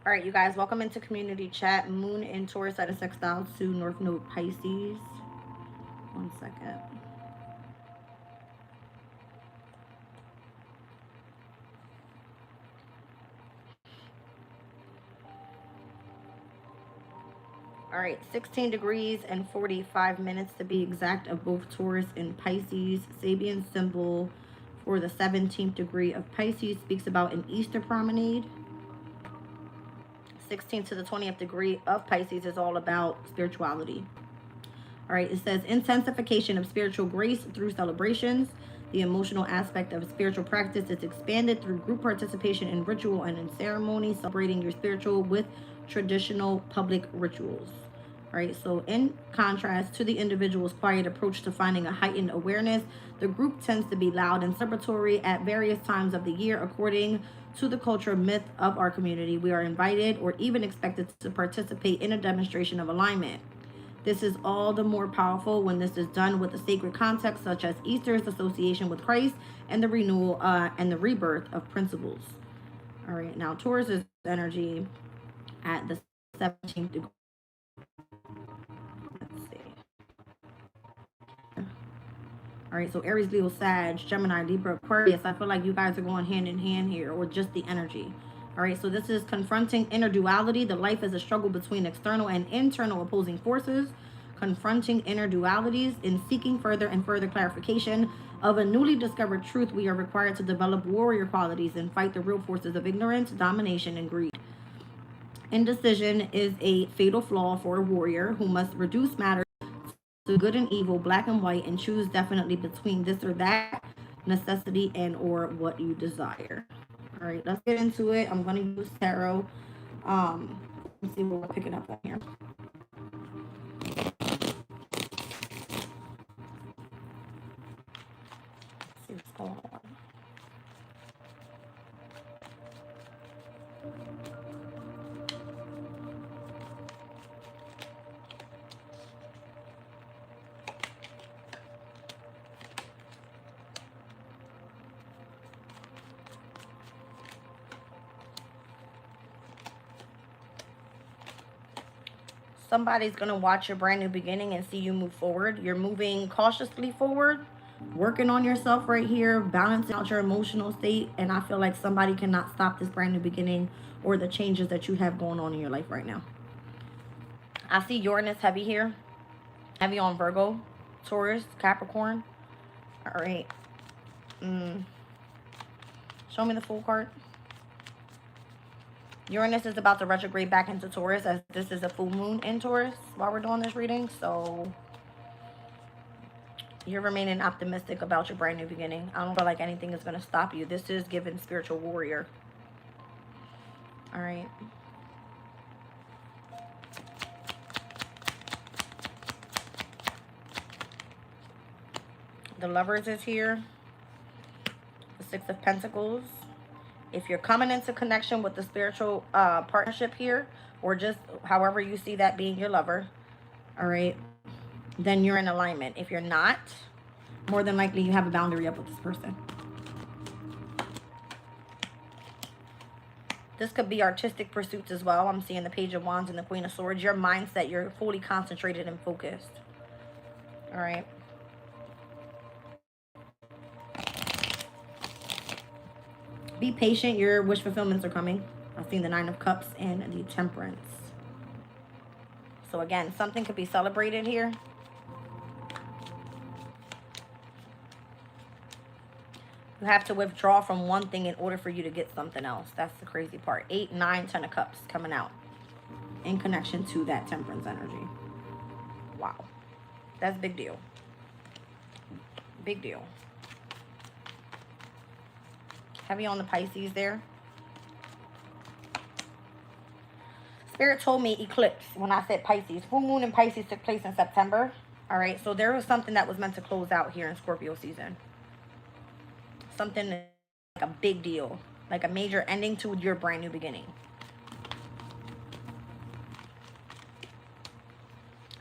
All right, you guys, welcome into community chat. Moon in Taurus at a sextile to North Node Pisces. One second. All right, 16 degrees and 45 minutes to be exact of both Taurus and Pisces. Sabian symbol for the 17th degree of Pisces speaks about an Easter promenade. 16th to the 20th degree of Pisces is all about spirituality. All right, it says intensification of spiritual grace through celebrations. The emotional aspect of spiritual practice is expanded through group participation in ritual and in ceremony, celebrating your spiritual with traditional public rituals. All right, so in contrast to the individual's quiet approach to finding a heightened awareness, the group tends to be loud and celebratory at various times of the year. According to the culture myth of our community, we are invited or even expected to participate in a demonstration of alignment. This is all the more powerful when this is done with a sacred context, such as Easter's association with Christ and the renewal and the rebirth of principles. All right, now Taurus is energy at the 17th degree. Let's see. All right, so Aries, Leo, Sag, Gemini, Libra, Aquarius. I feel like you guys are going hand in hand here, or just the energy. All right, so this is confronting inner duality. The life is a struggle between external and internal opposing forces. Confronting inner dualities in seeking further and further clarification of a newly discovered truth, we are required to develop warrior qualities and fight the real forces of ignorance, domination, and greed. Indecision is a fatal flaw for a warrior who must reduce matter to good and evil, black and white, and choose definitely between this or that, necessity and or what you desire. All right, let's get into it. I'm gonna use tarot. Let's see what we're picking up on here. Let's see what's going on. Somebody's going to watch your brand new beginning and see you move forward. You're moving cautiously forward, working on yourself right here, balancing out your emotional state. And I feel like somebody cannot stop this brand new beginning or the changes that you have going on in your life right now. I see Uranus heavy here, heavy on Virgo, Taurus, Capricorn. All right. Show me the full card. Uranus is about to retrograde back into Taurus, as this is a full moon in Taurus while we're doing this reading. So you're remaining optimistic about your brand new beginning. I don't feel like anything is going to stop you. This is given spiritual warrior. All right. The Lovers is here. The Six of Pentacles. If you're coming into connection with the spiritual partnership here, or just however you see that being your lover, all right, then you're in alignment. If you're not, more than likely you have a boundary up with this person. This could be artistic pursuits as well. I'm seeing the Page of Wands and the Queen of Swords. Your mindset, you're fully concentrated and focused. All right. Be patient. Your wish fulfillments are coming. I've seen the Nine of Cups and the Temperance. So again, something could be celebrated here. You have to withdraw from one thing in order for you to get something else. That's the crazy part. 8, 9, 10 of Cups coming out in connection to that Temperance energy. Wow. That's a big deal. Big deal. Heavy on the Pisces there. Spirit told me eclipse when I said Pisces. Full moon in Pisces took place in September. All right, so there was something that was meant to close out here in Scorpio season. Something like a big deal, like a major ending to your brand new beginning.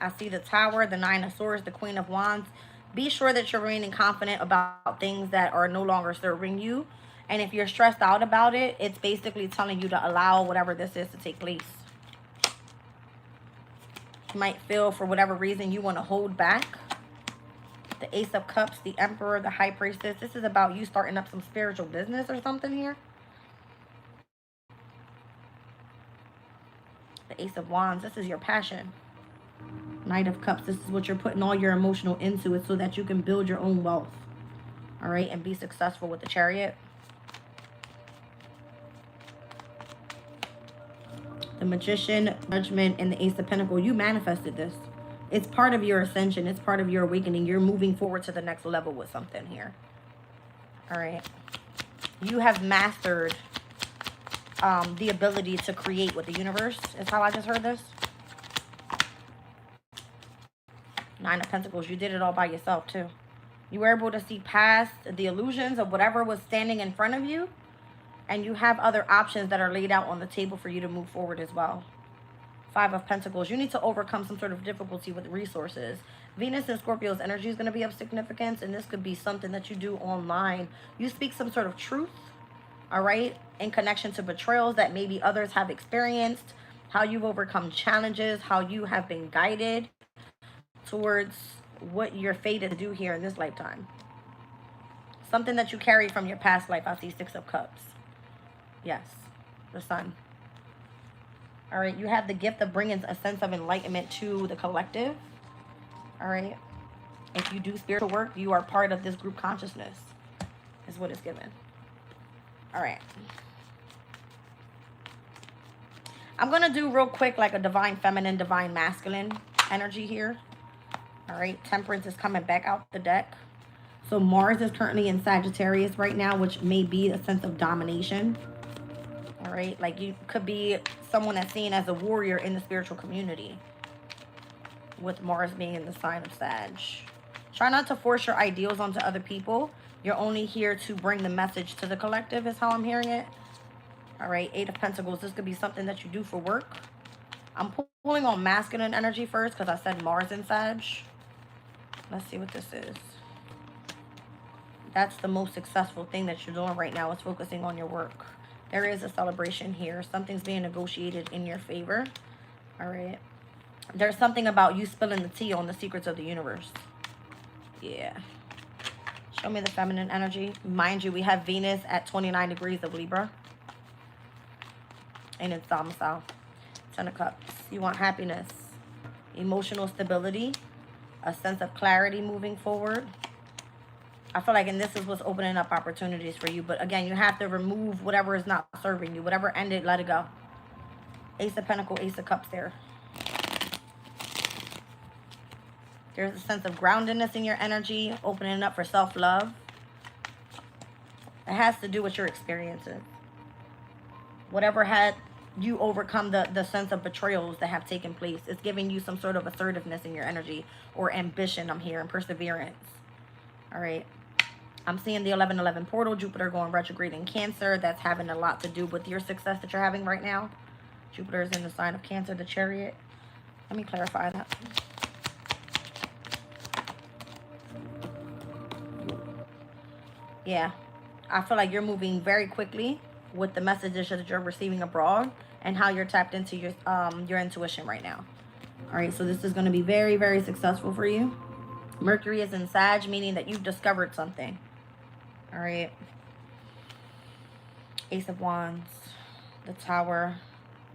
I see the Tower, the Nine of Swords, the Queen of Wands. Be sure that you're remaining confident about things that are no longer serving you And if you're stressed out about it, it's basically telling you to allow whatever this is to take place. You might feel for whatever reason you want to hold back. The Ace of Cups, the Emperor, the High Priestess. This is about you starting up some spiritual business or something here. The Ace of Wands, this is your passion. Knight of Cups, this is what you're putting all your emotional into it so that you can build your own wealth. All right, and be successful with the Chariot. The Magician, Judgment, and the Ace of Pentacles. You manifested this. It's part of your ascension. It's part of your awakening. You're moving forward to the next level with something here. All right. You have mastered the ability to create with the universe, is how I just heard this. Nine of Pentacles. You did it all by yourself, too. You were able to see past the illusions of whatever was standing in front of you. And you have other options that are laid out on the table for you to move forward as well. Five of Pentacles. You need to overcome some sort of difficulty with resources. Venus and Scorpio's energy is going to be of significance. And this could be something that you do online. You speak some sort of truth. All right. In connection to betrayals that maybe others have experienced. How you've overcome challenges. How you have been guided towards what you're fated to do here in this lifetime. Something that you carry from your past life. I see Six of Cups. Yes, the Sun. All right, you have the gift of bringing a sense of enlightenment to the collective. All right. If you do spiritual work, you are part of this group consciousness, is what it's given. All right. I'm going to do real quick like a divine feminine, divine masculine energy here. All right, Temperance is coming back out the deck. So Mars is currently in Sagittarius right now, which may be a sense of domination. All right, like you could be someone that's seen as a warrior in the spiritual community. With Mars being in the sign of Sag. Try not to force your ideals onto other people. You're only here to bring the message to the collective is how I'm hearing it. All right, Eight of Pentacles. This could be something that you do for work. I'm pulling on masculine energy first because I said Mars in Sag. Let's see what this is. That's the most successful thing that you're doing right now is focusing on your work. There is a celebration here. Something's being negotiated in your favor. All right. There's something about you spilling the tea on the secrets of the universe. Yeah. Show me the feminine energy. Mind you, we have Venus at 29 degrees of Libra. And it's domicile. Ten of Cups. You want happiness, emotional stability, a sense of clarity moving forward. I feel like, and this is what's opening up opportunities for you. But again, you have to remove whatever is not serving you. Whatever ended, let it go. Ace of Pentacles, Ace of Cups there. There's a sense of groundedness in your energy, opening up for self-love. It has to do with your experiences. Whatever had you overcome the sense of betrayals that have taken place. It's giving you some sort of assertiveness in your energy or ambition, I'm hearing, perseverance. All right. I'm seeing the 11-11 portal, Jupiter going retrograde in Cancer. That's having a lot to do with your success that you're having right now. Jupiter is in the sign of Cancer, the Chariot. Let me clarify that. Yeah. I feel like you're moving very quickly with the messages that you're receiving abroad and how you're tapped into your intuition right now. All right. So this is going to be very, very successful for you. Mercury is in Sag, meaning that you've discovered something. All right. Ace of Wands, the Tower,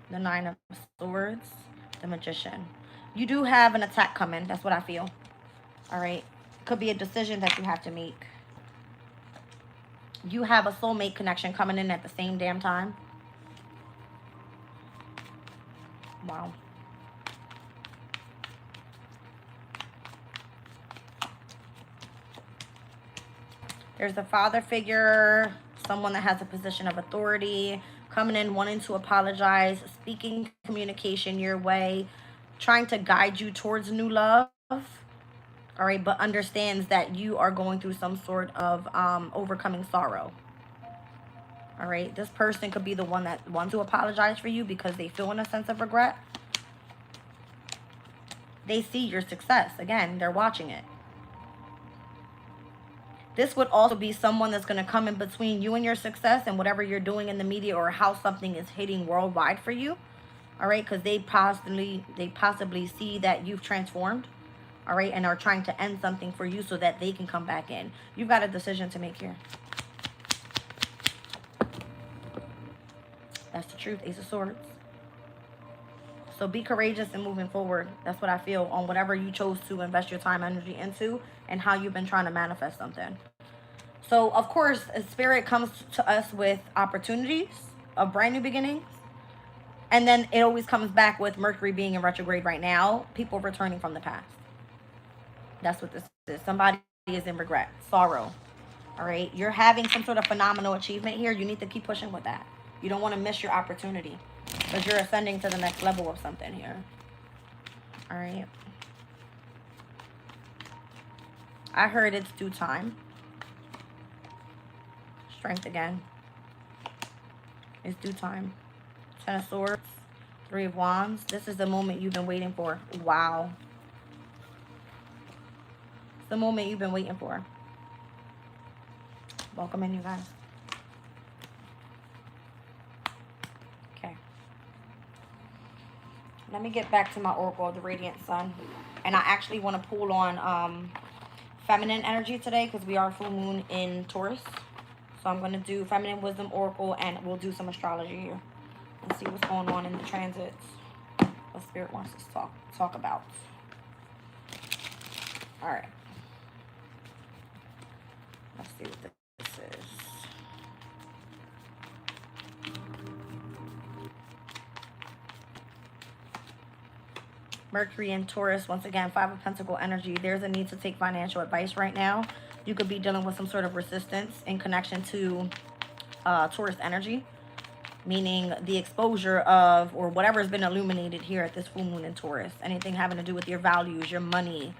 the Nine of Swords, the Magician. You do have an attack coming. That's what I feel. All right. Could be a decision that you have to make. You have a soulmate connection coming in at the same damn time. Wow. There's a father figure, someone that has a position of authority, coming in wanting to apologize, speaking communication your way, trying to guide you towards new love. All right, but understands that you are going through some sort of overcoming sorrow. All right, this person could be the one that wants to apologize for you because they feel in a sense of regret. They see your success. Again, they're watching it. This would also be someone that's going to come in between you and your success and whatever you're doing in the media or how something is hitting worldwide for you. All right, because they possibly see that you've transformed. All right, and are trying to end something for you so that they can come back in. You've got a decision to make here. That's the truth. Ace of Swords. So be courageous and moving forward. That's what I feel on whatever you chose to invest your time, energy into, and how you've been trying to manifest something. So, of course, Spirit comes to us with opportunities of brand new beginnings. And then it always comes back with Mercury being in retrograde right now. People returning from the past. That's what this is. Somebody is in regret, sorrow. All right. You're having some sort of phenomenal achievement here. You need to keep pushing with that. You don't want to miss your opportunity because you're ascending to the next level of something here. All right. I heard it's due time. Strength again. It's due time. 10 of Swords. 3 of Wands. This is the moment you've been waiting for. Wow. It's the moment you've been waiting for. Welcome in, you guys. Okay. Let me get back to my Oracle of the Radiant Sun. And I actually want to pull on feminine energy today because we are full moon in Taurus. So I'm going to do Feminine Wisdom Oracle and we'll do some astrology here. And see what's going on in the transits. What Spirit wants us to talk about. Alright. Let's see what this is. Mercury and Taurus, once again, 5 of Pentacle energy. There's a need to take financial advice right now. You could be dealing with some sort of resistance in connection to Taurus energy, meaning the exposure of, or whatever has been illuminated here at this full moon in Taurus. Anything having to do with your values, your money,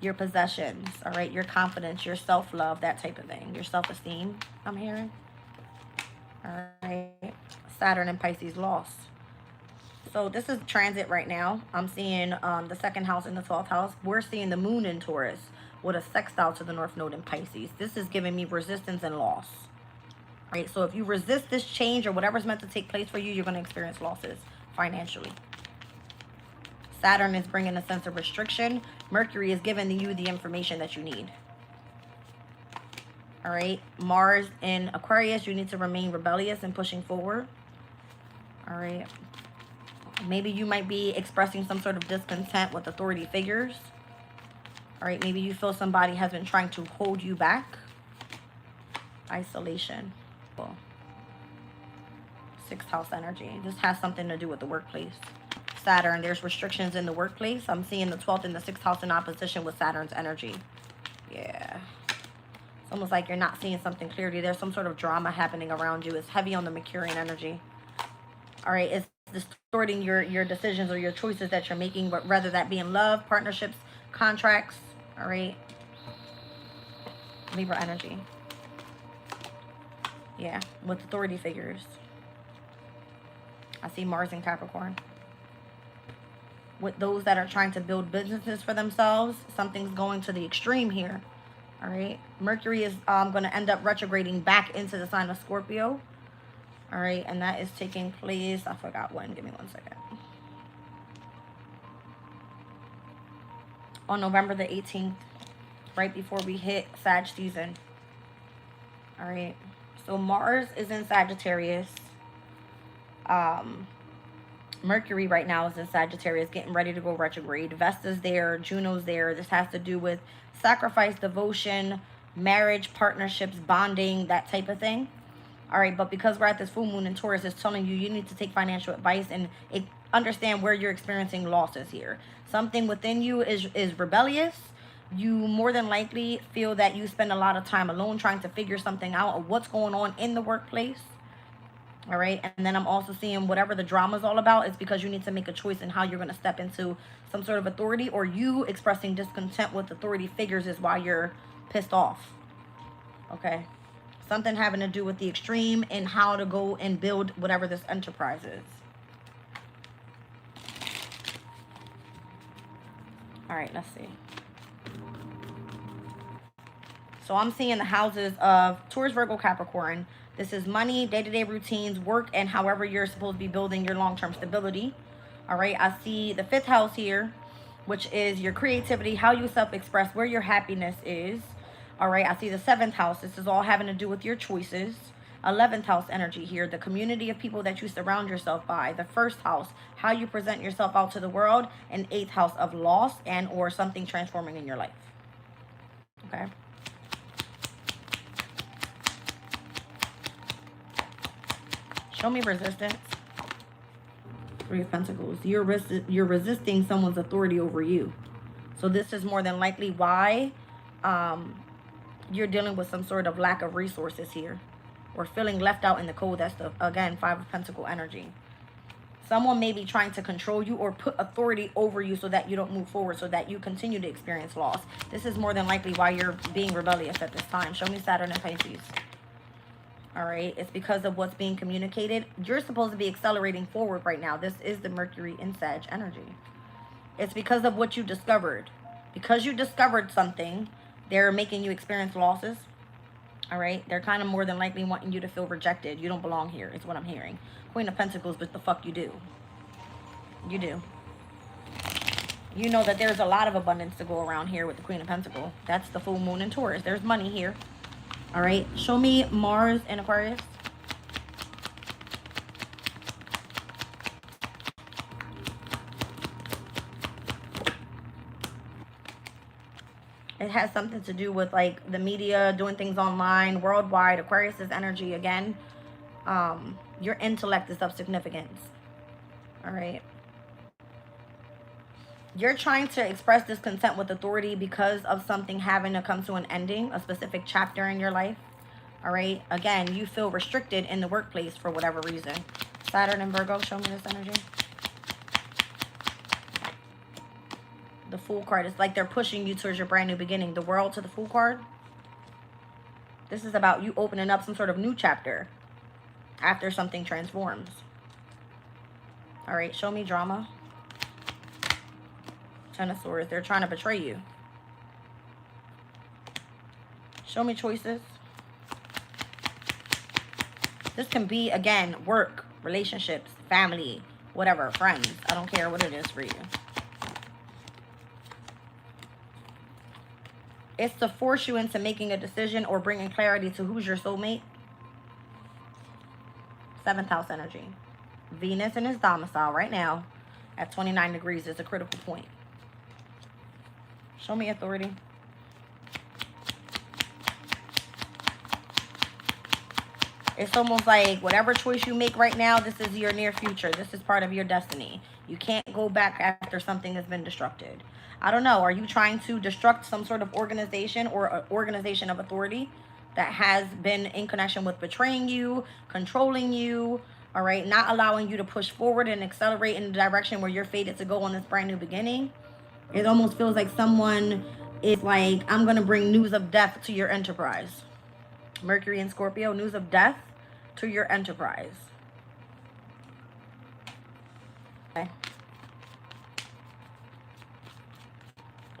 your possessions, all right, your confidence, your self-love, that type of thing, your self-esteem, I'm hearing. All right, Saturn and Pisces lost. So this is transit right now. I'm seeing the 2nd house and the 12th house. We're seeing the moon in Taurus with a sextile to the North Node in Pisces. This is giving me resistance and loss. Right, so if you resist this change or whatever's meant to take place for you, you're going to experience losses financially. Saturn is bringing a sense of restriction. Mercury is giving you the information that you need. All right, Mars in Aquarius, you need to remain rebellious and pushing forward. All right. Maybe you might be expressing some sort of discontent with authority figures. All right, maybe you feel somebody has been trying to hold you back. Isolation. Cool. 6th house energy. This has something to do with the workplace. Saturn, there's restrictions in the workplace. I'm seeing the 12th and the 6th house in opposition with Saturn's energy. Yeah. It's almost like you're not seeing something clearly. There's some sort of drama happening around you. It's heavy on the Mercurian energy. All right, it's distorting your decisions or your choices that you're making, but whether that be in love, partnerships, contracts. All right. Libra energy. Yeah, with authority figures. I see Mars in Capricorn. With those that are trying to build businesses for themselves, something's going to the extreme here. All right. Mercury is going to end up retrograding back into the sign of Scorpio. All right. And that is taking place. I forgot when. Give me 1 second. On November the 18th. Right before we hit Sag season. All right. So Mars is in Sagittarius. Mercury right now is in Sagittarius, getting ready to go retrograde. Vesta's there, Juno's there. This has to do with sacrifice, devotion, marriage, partnerships, bonding, that type of thing. All right, but because we're at this full moon in Taurus, it's telling you need to take financial advice and understand where you're experiencing losses here. Something within you is rebellious. You more than likely feel that you spend a lot of time alone trying to figure something out of what's going on in the workplace. All right. And then I'm also seeing whatever the drama is all about is because you need to make a choice in how you're going to step into some sort of authority, or you expressing discontent with authority figures is why you're pissed off. Okay. Something having to do with the extreme and how to go and build whatever this enterprise is. All right. Let's see. So I'm seeing the houses of Taurus, Virgo, Capricorn. This is money, day-to-day routines, work, and however you're supposed to be building your long-term stability. All right, I see the 5th house here, which is your creativity, how you self-express, where your happiness is. All right, I see the 7th house. This is all having to do with your choices. 11th house energy here, the community of people that you surround yourself by. The 1st house, how you present yourself out to the world. And 8th house of loss and or something transforming in your life. Okay. Show me resistance. 3 of Pentacles. You're resisting someone's authority over you. So this is more than likely why you're dealing with some sort of lack of resources here. Or feeling left out in the cold. That's the, again, 5 of Pentacle energy. Someone may be trying to control you or put authority over you so that you don't move forward, so that you continue to experience loss. This is more than likely why you're being rebellious at this time. Show me Saturn and Pisces. All right, it's because of what's being communicated. You're supposed to be accelerating forward right now. This is the Mercury in Sag energy. It's because of what you discovered. Because you discovered something, they're making you experience losses. All right, they're kind of more than likely wanting you to feel rejected. You don't belong here, is what I'm hearing. Queen of Pentacles, but the fuck you do. You do. You know that there's a lot of abundance to go around here with the Queen of Pentacles. That's the full moon in Taurus. There's money here. All right, show me Mars in Aquarius. It has something to do with like the media, doing things online, worldwide. Aquarius's energy again. Your intellect is of significance. All right. You're trying to express discontent with authority because of something having to come to an ending, a specific chapter in your life. All right. Again, you feel restricted in the workplace for whatever reason. Saturn and Virgo, show me this energy. The Fool card. It's like they're pushing you towards your brand new beginning. The World to the Fool card. This is about you opening up some sort of new chapter after something transforms. All right, show me drama. Ten of Swords. They're trying to betray you. Show me choices. This can be, again, work, relationships, family, whatever, friends. I don't care what it is for you. It's to force you into making a decision or bringing clarity to who's your soulmate. 7th house energy. Venus in his domicile right now at 29 degrees is a critical point. Show me authority. It's almost like whatever choice you make right now, this is your near future. This is part of your destiny. You can't go back after something has been destructed. I don't know. Are you trying to destruct some sort of organization or an organization of authority that has been in connection with betraying you, controlling you, all right, not allowing you to push forward and accelerate in the direction where you're fated to go on this brand new beginning? It almost feels like someone is like, I'm going to bring news of death to your enterprise. Mercury and Scorpio, news of death to your enterprise. Okay.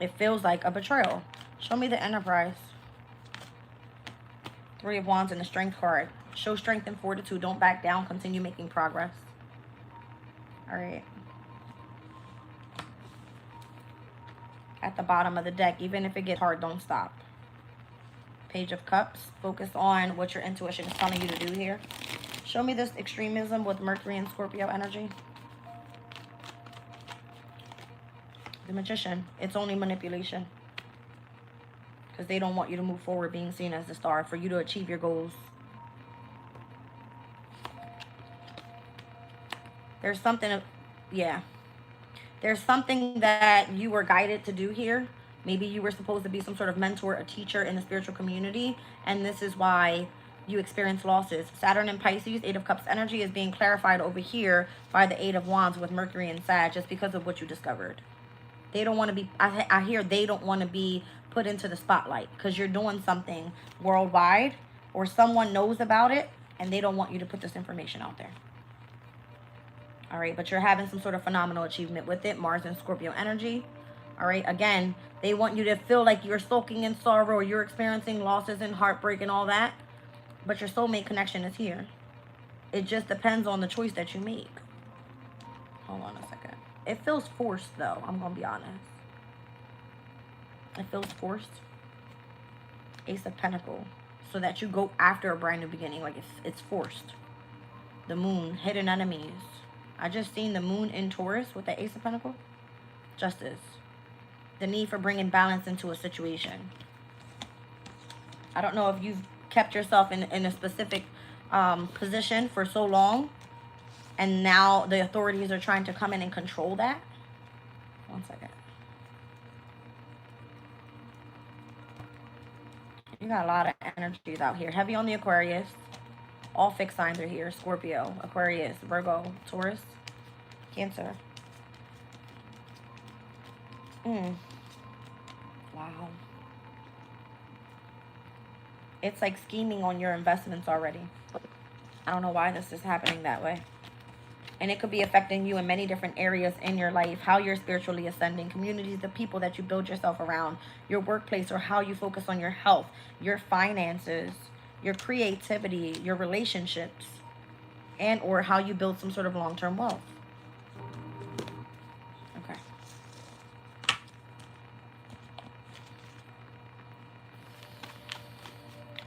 It feels like a betrayal. Show me the Enterprise. 3 of Wands and the Strength card. Show strength and fortitude. Don't back down. Continue making progress. All right. At the bottom of the deck, even if it gets hard, don't stop. Page of Cups. Focus on what your intuition is telling you to do here. Show me this extremism with Mercury and Scorpio energy. The Magician. It's only manipulation. Because they don't want you to move forward being seen as the star for you to achieve your goals. There's something, yeah. There's something that you were guided to do here. Maybe you were supposed to be some sort of mentor, a teacher in the spiritual community. And this is why you experience losses. Saturn and Pisces, 8 of Cups energy is being clarified over here by the 8 of Wands with Mercury and Sag just because of what you discovered. They don't want to be, I hear they don't want to be put into the spotlight because you're doing something worldwide or someone knows about it and they don't want you to put this information out there. All right, but you're having some sort of phenomenal achievement with it. Mars and Scorpio energy. All right, again, they want you to feel like you're soaking in sorrow, or you're experiencing losses and heartbreak and all that. But your soulmate connection is here. It just depends on the choice that you make. Hold on a second. It feels forced, though. I'm going to be honest. It feels forced. Ace of Pentacles. So that you go after a brand new beginning. Like it's forced. The moon. Hidden enemies. I just seen the moon in Taurus with the Ace of Pentacles. Justice. The need for bringing balance into a situation. I don't know if you've kept yourself in a specific position for so long, and now the authorities are trying to come in and control that. One second. You got a lot of energies out here. Heavy on the Aquarius. All fixed signs are here. Scorpio, Aquarius, Virgo, Taurus, Cancer. Wow. It's like scheming on your investments already. I don't know why this is happening that way. And it could be affecting you in many different areas in your life. How you're spiritually ascending, communities, the people that you build yourself around, your workplace, or how you focus on your health, your finances, your creativity, your relationships, and or how you build some sort of long-term wealth. Okay.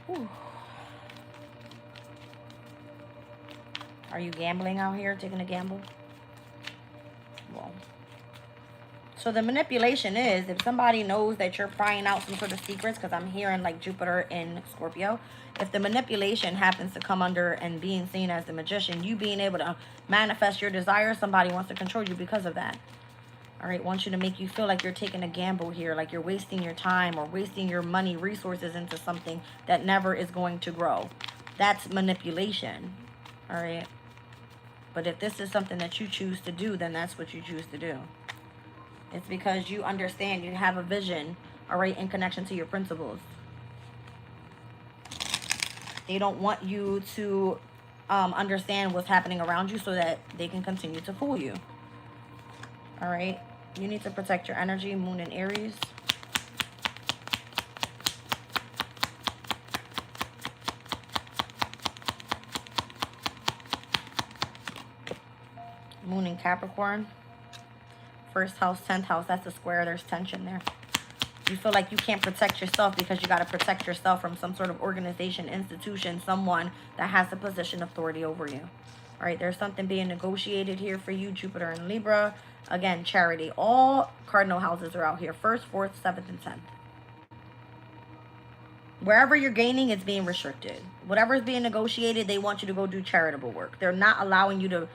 Whew. Are you gambling out here, taking a gamble? Well, so the manipulation is, if somebody knows that you're prying out some sort of secrets, because I'm hearing like Jupiter in Scorpio, if the manipulation happens to come under and being seen as the magician, you being able to manifest your desire, somebody wants to control you because of that. All right, wants you to make you feel like you're taking a gamble here, like you're wasting your time or wasting your money, resources into something that never is going to grow. That's manipulation. All right. But if this is something that you choose to do, then that's what you choose to do. It's because you understand, you have a vision, all right, in connection to your principles. They don't want you to understand what's happening around you so that they can continue to fool you. All right. You need to protect your energy, Moon in Aries. Moon in Capricorn. First house, 10th house. That's a square. There's tension there. You feel like you can't protect yourself because you got to protect yourself from some sort of organization, institution, someone that has a position of authority over you. All right, there's something being negotiated here for you, Jupiter and Libra. Again, charity. All cardinal houses are out here. 1st, 4th, 7th, and 10th. Wherever you're gaining, it's being restricted. Whatever is being negotiated, they want you to go do charitable work. They're not allowing you to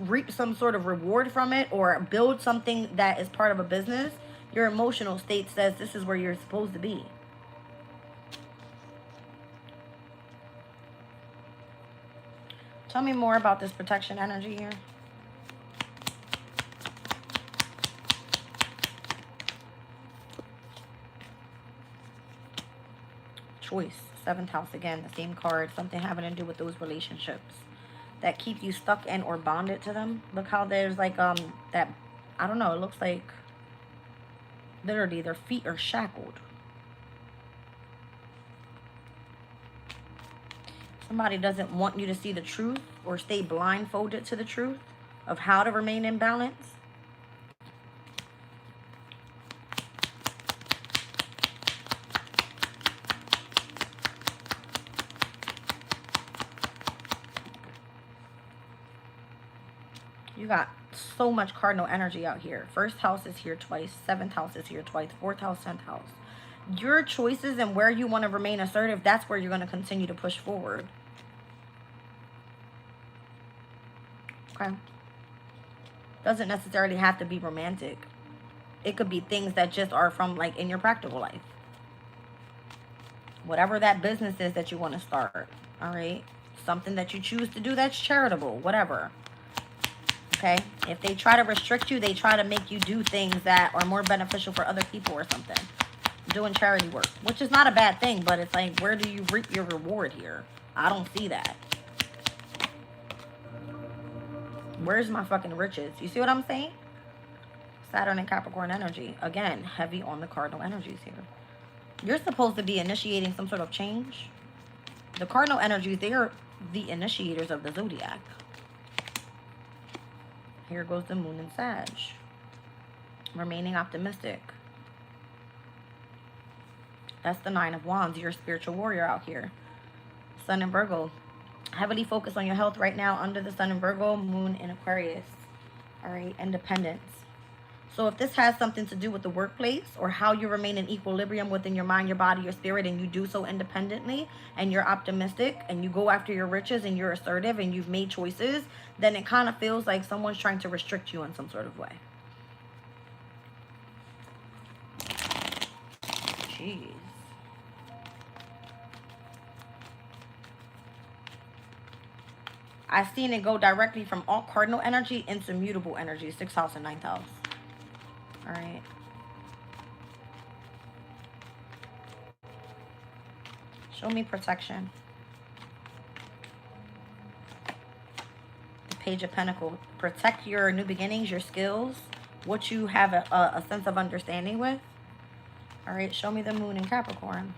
reap some sort of reward from it or build something that is part of a business. Your emotional state says this is where you're supposed to be. Tell me more about this protection energy here. Choice, 7th house again, the same card. Something having to do with those relationships that keep you stuck in or bonded to them. Look how there's like that, I don't know, it looks like literally their feet are shackled. Somebody doesn't want you to see the truth or stay blindfolded to the truth of how to remain in balance. You got so much cardinal energy out here. 1st house is here twice. 7th house is here twice. 4th house, 10th house. Your choices and where you want to remain assertive, that's where you're going to continue to push forward. Okay. Doesn't necessarily have to be romantic. It could be things that just are from like in your practical life. Whatever that business is that you want to start. All right. Something that you choose to do that's charitable. Whatever. Okay, if they try to restrict you, they try to make you do things that are more beneficial for other people or something. Doing charity work, which is not a bad thing, but it's like, where do you reap your reward here? I don't see that. Where's my fucking riches? You see what I'm saying? Saturn and Capricorn energy. Again, heavy on the cardinal energies here. You're supposed to be initiating some sort of change. The cardinal energies, they are the initiators of the zodiac. Here goes the moon in Sag. Remaining optimistic. That's the Nine of Wands. You're a spiritual warrior out here. Sun in Virgo. Heavily focused on your health right now under the Sun in Virgo, Moon in Aquarius. All right, independence. So if this has something to do with the workplace or how you remain in equilibrium within your mind, your body, your spirit, and you do so independently, and you're optimistic, and you go after your riches, and you're assertive, and you've made choices, then it kind of feels like someone's trying to restrict you in some sort of way. Jeez. I've seen it go directly from all cardinal energy into mutable energy, 6th house and 9th house. All right. Show me protection. The Page of Pentacles. Protect your new beginnings, your skills, what you have a sense of understanding with. All right. Show me the moon in Capricorn.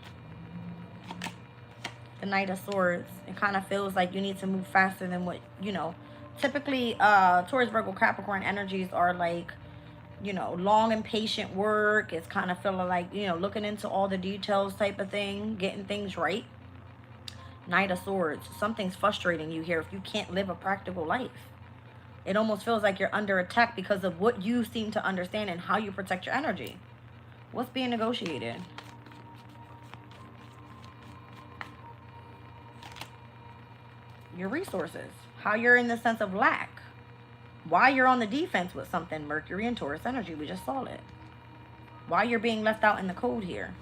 The Knight of Swords. It kind of feels like you need to move faster than what, you know. Typically, Taurus, Virgo, Capricorn energies are like, you know, long and patient work. It's kind of feeling like, you know, looking into all the details type of thing, getting things right. Knight of Swords. Something's frustrating you here if you can't live a practical life. It almost feels like you're under attack because of what you seem to understand and how you protect your energy. What's being negotiated? Your resources. How you're in the sense of lack. Why you're on the defense with something. Mercury and Taurus energy. We just saw it. Why you're being left out in the cold here.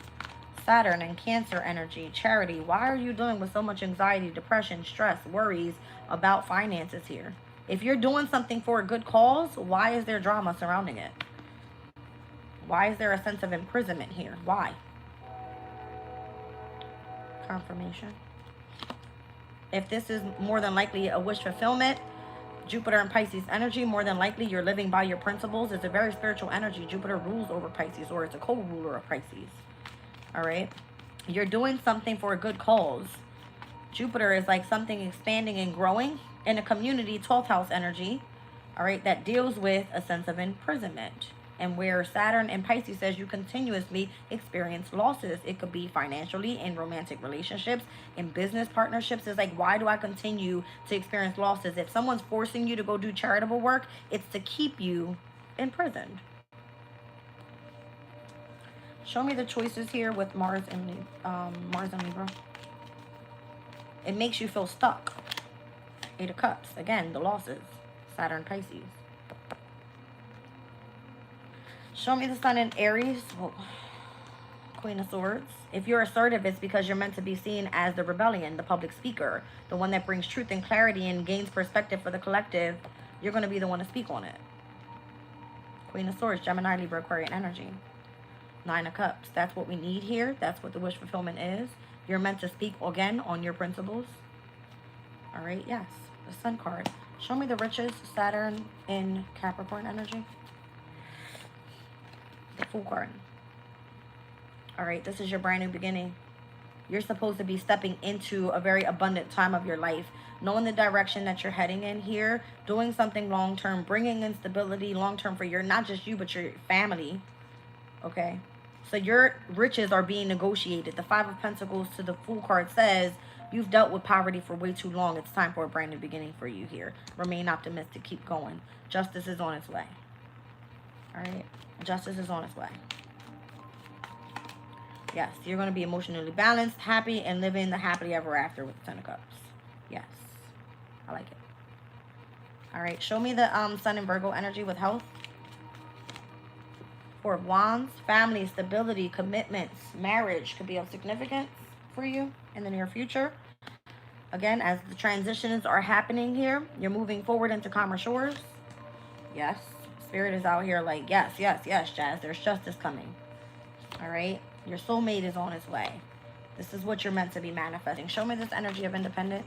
Saturn and Cancer energy. Charity. Why are you dealing with so much anxiety, depression, stress, worries about finances here? If you're doing something for a good cause, why is there drama surrounding it? Why is there a sense of imprisonment here? Why? Confirmation. If this is more than likely a wish fulfillment, Jupiter and Pisces energy, more than likely you're living by your principles. It's a very spiritual energy. Jupiter rules over Pisces, or it's a co-ruler of Pisces. All right. You're doing something for a good cause. Jupiter is like something expanding and growing in a community, 12th house energy. All right. That deals with a sense of imprisonment. And where Saturn and Pisces says you continuously experience losses. It could be financially, in romantic relationships, in business partnerships. It's like, why do I continue to experience losses? If someone's forcing you to go do charitable work, it's to keep you imprisoned. Show me the choices here with Mars and Libra. It makes you feel stuck. 8 of Cups. Again, the losses. Saturn, Pisces. Show me the Sun in Aries. Oh, Queen of Swords. If you're assertive, it's because you're meant to be seen as the rebellion, the public speaker, the one that brings truth and clarity and gains perspective for the collective. You're going to be the one to speak on it. Queen of Swords, Gemini, Libra, Aquarian energy. 9 of Cups. That's what we need here. That's what the wish fulfillment is. You're meant to speak again on your principles. All right, yes. The Sun card. Show me the riches, Saturn in Capricorn energy. The Fool card. All right, this is your brand new beginning. You're supposed to be stepping into a very abundant time of your life, knowing the direction that you're heading in here, doing something long-term, bringing in stability long-term for your, not just you, but your family. Okay, so your riches are being negotiated. The 5 of Pentacles to the Fool card says you've dealt with poverty for way too long. It's time for a brand new beginning for you here. Remain optimistic. Keep going. Justice is on its way. All right. Justice is on its way. Yes, you're going to be emotionally balanced, happy, and living the happily ever after with the 10 of Cups. Yes. I like it. All right. Show me the Sun in Virgo energy with health. 4 of Wands. Family, stability, commitments, marriage could be of significance for you in the near future. Again, as the transitions are happening here, you're moving forward into calmer shores. Yes. Spirit is out here like, yes, yes, yes, Jazz. There's justice coming. All right. Your soulmate is on its way. This is what you're meant to be manifesting. Show me this energy of independence.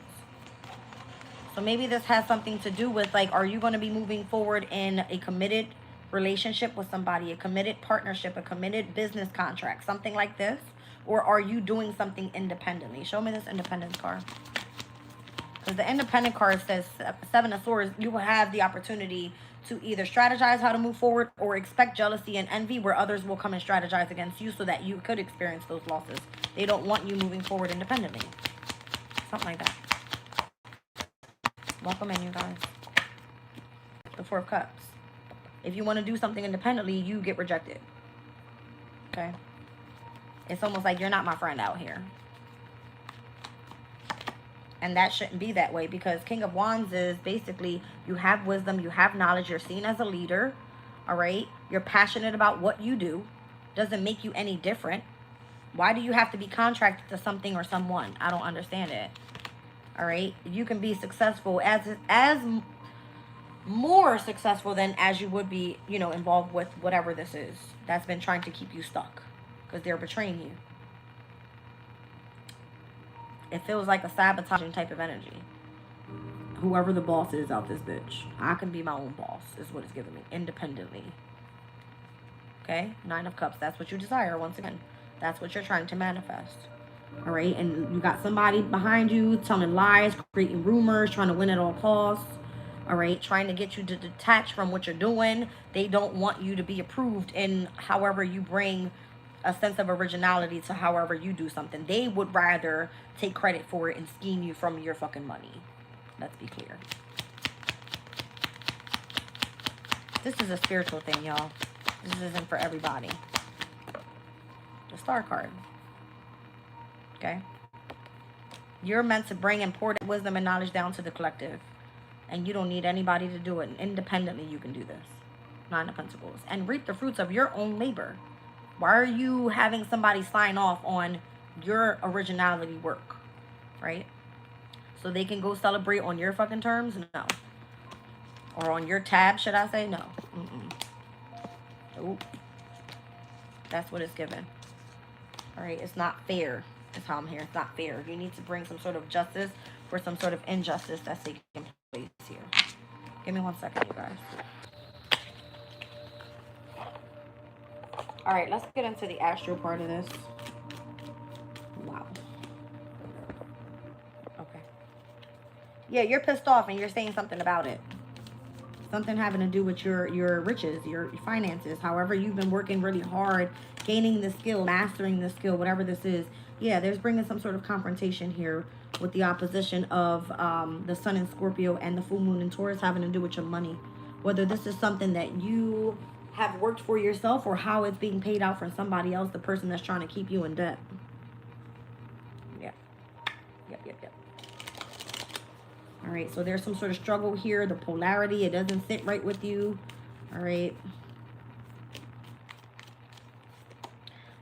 So maybe this has something to do with, like, are you going to be moving forward in a committed relationship with somebody, a committed partnership, a committed business contract, something like this? Or are you doing something independently? Show me this independence card. Because the independent card says 7 of Swords, you will have the opportunity to either strategize how to move forward or expect jealousy and envy where others will come and strategize against you so that you could experience those losses. They don't want you moving forward independently. Something like that. Welcome in, you guys. The 4 of Cups. If you want to do something independently, you get rejected. Okay? It's almost like you're not my friend out here. And that shouldn't be that way, because King of Wands is basically you have wisdom, you have knowledge, you're seen as a leader, all right? You're passionate about what you do. Doesn't make you any different. Why do you have to be contracted to something or someone? I don't understand it, all right? You can be successful as more successful than as you would be, you know, involved with whatever this is that's been trying to keep you stuck because they're betraying you. It feels like a sabotaging type of energy. Whoever the boss is out this bitch. I can be my own boss, is what it's giving me. Independently. Okay? 9 of Cups. That's what you desire, once again. That's what you're trying to manifest. Alright? And you got somebody behind you telling lies, creating rumors, trying to win at all costs. Alright? Trying to get you to detach from what you're doing. They don't want you to be approved in however you bring a sense of originality to however you do something. They would rather take credit for it and scheme you from your fucking money. Let's be clear. This is a spiritual thing, y'all. This isn't for everybody. The Star card. Okay? You're meant to bring important wisdom and knowledge down to the collective. And you don't need anybody to do it. And independently, you can do this. 9 of Pentacles. And reap the fruits of your own labor. Why are you having somebody sign off on your originality work, right? So they can go celebrate on your fucking terms? No. Or on your tab, should I say? No. Nope. That's what it's given. All right, it's not fair. That's how I'm here. It's not fair. You need to bring some sort of justice for some sort of injustice that's taking place here. Give me 1 second, you guys. All right, let's get into the astral part of this. Wow. Okay. Yeah, you're pissed off and you're saying something about it. Something having to do with your riches, your finances, however you've been working really hard, gaining the skill, mastering the skill, whatever this is. Yeah, there's bringing some sort of confrontation here with the opposition of the Sun in Scorpio and the full moon in Taurus having to do with your money. Whether this is something that you have worked for yourself or how it's being paid out for somebody else, the person that's trying to keep you in debt. Yeah. Yep. All right, so there's some sort of struggle here. The polarity, it doesn't sit right with you. All right.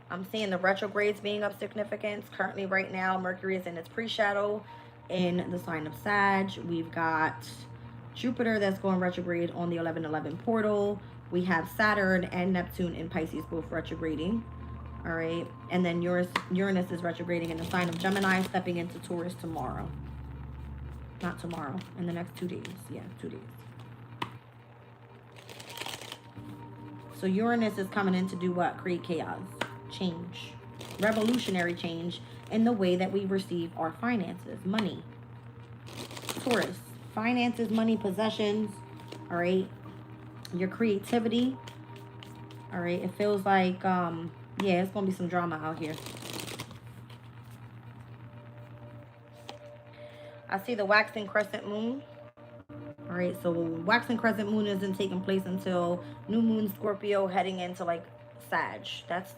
I'm seeing the retrogrades being of significance. Currently, right now, Mercury is in its pre-shadow in the sign of Sag. We've got Jupiter that's going retrograde on the 11/11 portal. We have Saturn and Neptune in Pisces both retrograding. All right. And then Uranus is retrograding in the sign of Gemini, stepping into Taurus tomorrow. Not tomorrow. In the next 2 days. Yeah, 2 days. So Uranus is coming in to do what? Create chaos. Change. Revolutionary change in the way that we receive our finances. Money. Taurus. Finances, money, possessions. All right. Your creativity. All right. It feels like, yeah, it's going to be some drama out here. I see the waxing crescent moon. All right. So waxing crescent moon isn't taking place until new moon Scorpio heading into like Sag. That's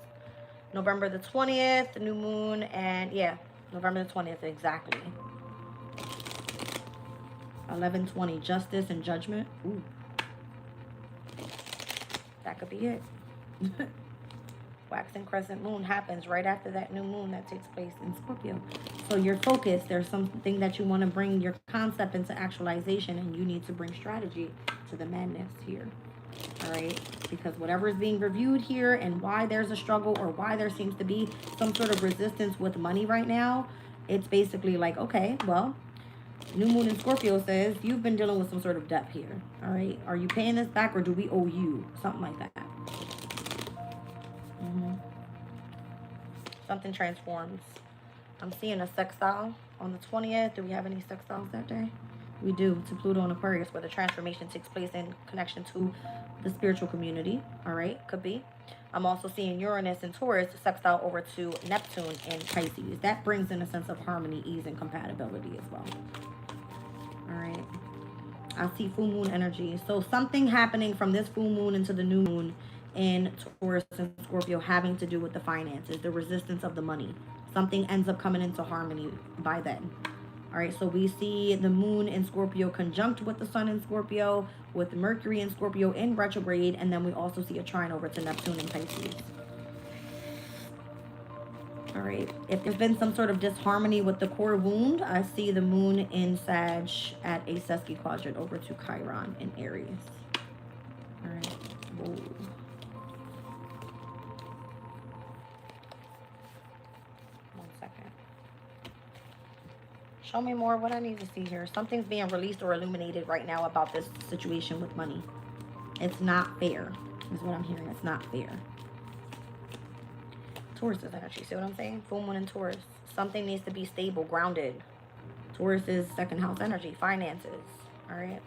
November the 20th, the new moon. And yeah, November the 20th, exactly. 11/20, justice and judgment. Ooh. That could be it. Waxing crescent moon happens right after that new moon that takes place in Scorpio. So you're focused. There's something that you want to bring your concept into actualization, and you need to bring strategy to the madness here. All right? Because whatever is being reviewed here and why there's a struggle or why there seems to be some sort of resistance with money right now, it's basically like, okay, well, New moon in Scorpio says you've been dealing with some sort of debt here. All right. Are you paying this back or do we owe you? Something like that. Something transforms. I'm seeing a sextile on the 20th. Do we have any sextiles that day? We do, to Pluto and Aquarius, where the transformation takes place in connection to the spiritual community. All right, could be. I'm also seeing Uranus and Taurus sextile over to Neptune and Pisces. That brings in a sense of harmony, ease, and compatibility as well. All right. I see full moon energy. So something happening from this full moon into the new moon in Taurus and Scorpio having to do with the finances, the resistance of the money. Something ends up coming into harmony by then. All right, so we see the moon in Scorpio conjunct with the sun in Scorpio, with Mercury in Scorpio in retrograde, and then we also see a trine over to Neptune and Pisces. All right, if there's been some sort of disharmony with the core wound, I see the moon in Sag at a Sesqui quadrant over to Chiron in Aries. All right, whoa. Show me more what I need to see here. Something's being released or illuminated right now about this situation with money. It's not fair, is what I'm hearing. It's not fair. Taurus is energy. See what I'm saying? Full moon in Taurus. Something needs to be stable, grounded. Taurus is second house energy, finances. All right.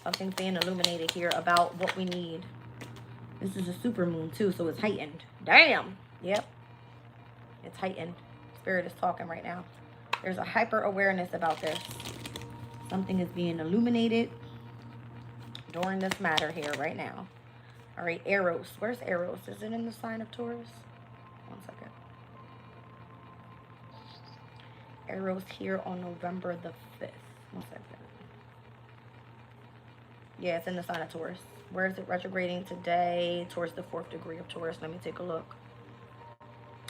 Something's being illuminated here about what we need. This is a super moon too, so it's heightened. Damn. Yep. It's heightened. Spirit is talking right now. There's a hyper awareness about this. Something is being illuminated during this matter here right now. All right, Eros. Where's Eros? Is it in the sign of Taurus? One second. Eros here on November the 5th. One second. Yeah, it's in the sign of Taurus. Where is it retrograding today? Towards the 4th degree of Taurus. Let me take a look